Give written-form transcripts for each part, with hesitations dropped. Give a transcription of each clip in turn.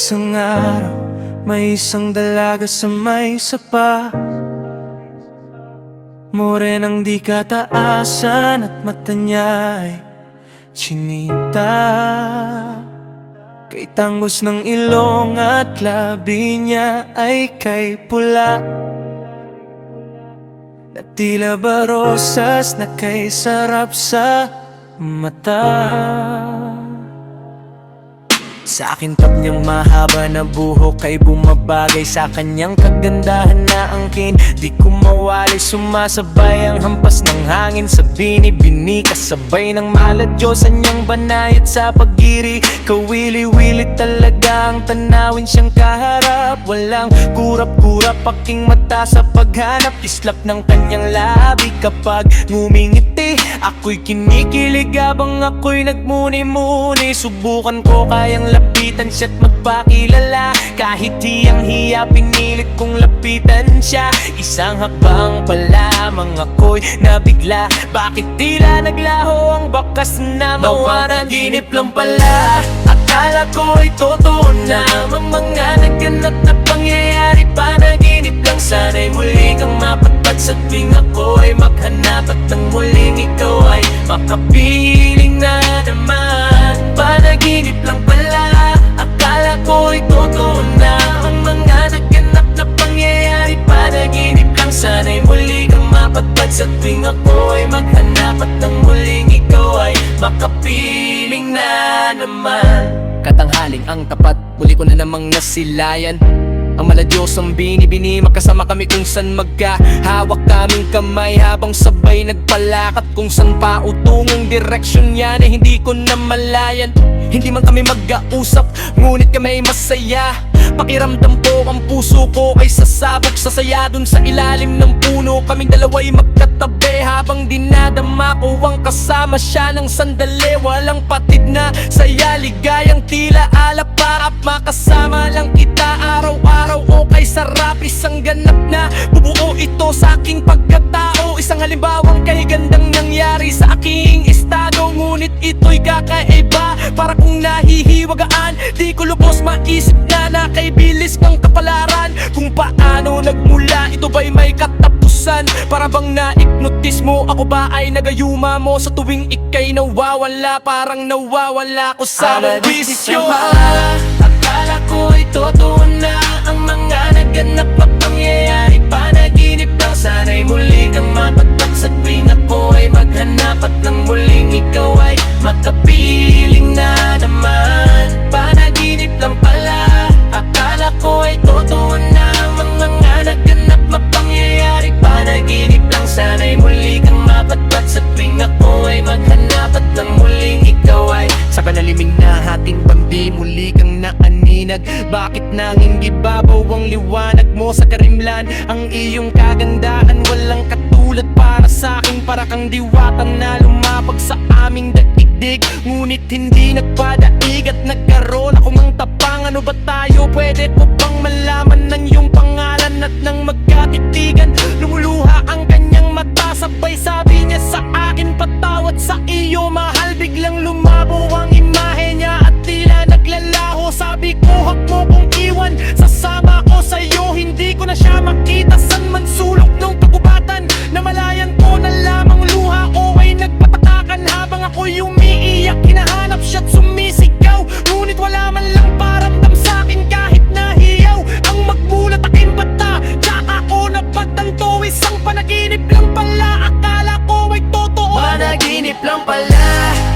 Isang araw, may isang dalaga sa may sapa. Morenang di kataasan at mata niya ay chinita. Kay tanggos ng ilong at labi niya ay kay pula, na tila ba rosas na kay sarap sa mata. Sa akin tap niyang mahaba na buhok ay bumabagay sa kanyang kagandahan na angkin. Di ko mawali, sumasabay ang hampas ng hangin sa bini-bini, kasabay ng maladyosan niyang banayat sa pag-iri. Kawili-wili talaga ang tanawin siyang kaharap. Walang kurap-kurap aking mata sa paghanap. Islap ng kanyang labi kapag ngumingiti. Ako'y kinikilig habang ako'y nagmuni-muni. Subukan ko kayang lapitan siya't magpakilala. Kahit hiyang-hiya, pinilit kong lapitan siya. Isang hakbang pa lamang ako'y nabigla. Bakit tila naglaho ang bakas na mawanaginip lang pala? Akala ko ay totoo na ang mga naganap na pangyayari. Panaginip lang, sana'y muli kang mapatpat sa tuwing ako ay maghanap, at nang muling ikaw ay makapiling na naman. Panaginip lang pala, akala ko ay totoo na ang mga naganap na pangyayari. Panaginip lang, sana'y muli kang mapatpat sa tuwing ako ay maghanap, at nang muling ikaw ay makapiling na naman. Katanghaling ang tapat, muli ko na namang nasilayan ang maladyosang bini-bini. Magkasama kami kung san magkahawak kaming kamay, habang sabay nagpalakat kung san pa utungong direksyon niya na hindi ko na malayan. Hindi man kami mag-ausap, ngunit kami masaya. Pakiramdam po ang puso ko ay sasabog sa saya. Dun sa ilalim ng puno kaming dalawa'y magkatabi, habang dinadama ko ang kasama siya ng sandali. Walang patid na saya, ligayang tila alap para makasama lang kita araw-araw. O kay sarap, isang ganap na bubuo ito sa aking pagkatao. Isang halimbawang kay gandang nangyari sa aking estado, ngunit ito'y kakaiba. Para kung nahihiwagaan, di ko lubos maisip na nakaibilis ng kapalaran. Kung paano nagmula, ito ba'y may katapusan? Para bang na-hypnotis mo, ako ba ay nagayuma mo? Sa tuwing ika'y nawawala, parang nawawala ko sa bisyo. Akala ko ay totoo na ang mga naganap na pangyayari. Panaginip lang, sana'y muli kang mapatpat sa tuwing ako ay maghanap, at nang muling ikaw ay makapiling na naman. Panaginip lang pala, akala ko ay totoo na ang mga naganap na pangyayari. Panaginip lang, sana'y muli kang mapatpat sa tuwing ako ay maghanap, at nang muling ikaw ay Sa kanaliming na hating bangdi, muli kang naaninag. Bakit nanging gibabaw ang liwanag mo sa karimlan? Ang iyong kagandahan walang katulad para sa'kin. Para kang diwata na lumapag sa aming daigdig, ngunit hindi nagpadaig at nagkaroon ako ng tapang. Ano ba tayo? Pwede po bang malaman ng iyong pangalan? At nang magkatitigan, lumuluha ang kanyang mata. Sabay sabi niya sa akin, patawad sa iyo mahal. Biglang lumabo ang imahe niya at tila naglalaho. Sabi ko, hak mo kong iwan, sasama ko sa'yo. Hindi ko na siya makita san man sulok ng kagubatan. Namalayan ko na lamang luha ko ay nagpatakakan. Habang ako'y umiiyak, hinahanap siya't sumisigaw, ngunit wala man lang paramdam sa'kin kahit nahiyaw. Ang magmulat aking bata, tsaka ako napagtanto, isang panaginip lang pala. Akala ko ay totoo. Panaginip lang pala,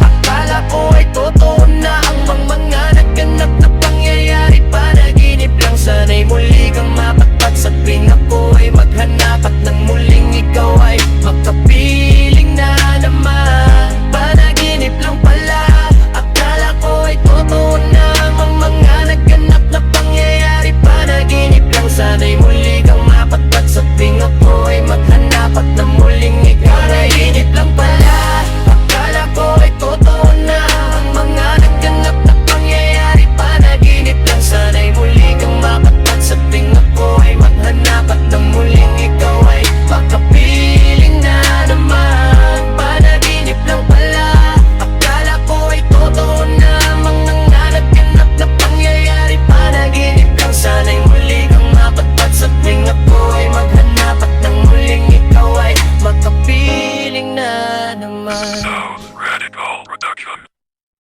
akala ko ay totoo na ang mga naganap na pangyayari. Panaginip lang, sana'y muli kang mapatpat sa tuwing ako ay maghanap, at nang muling ikaw ay makapiling na naman. Panaginip lang pala, akala ko ay totoo na ang mga naganap na pangyayari. Panaginip lang, sana'y muli kang mapatpat sa tuwing ako ay maghanap, at nang muling ikaw ay panaginip lang pala.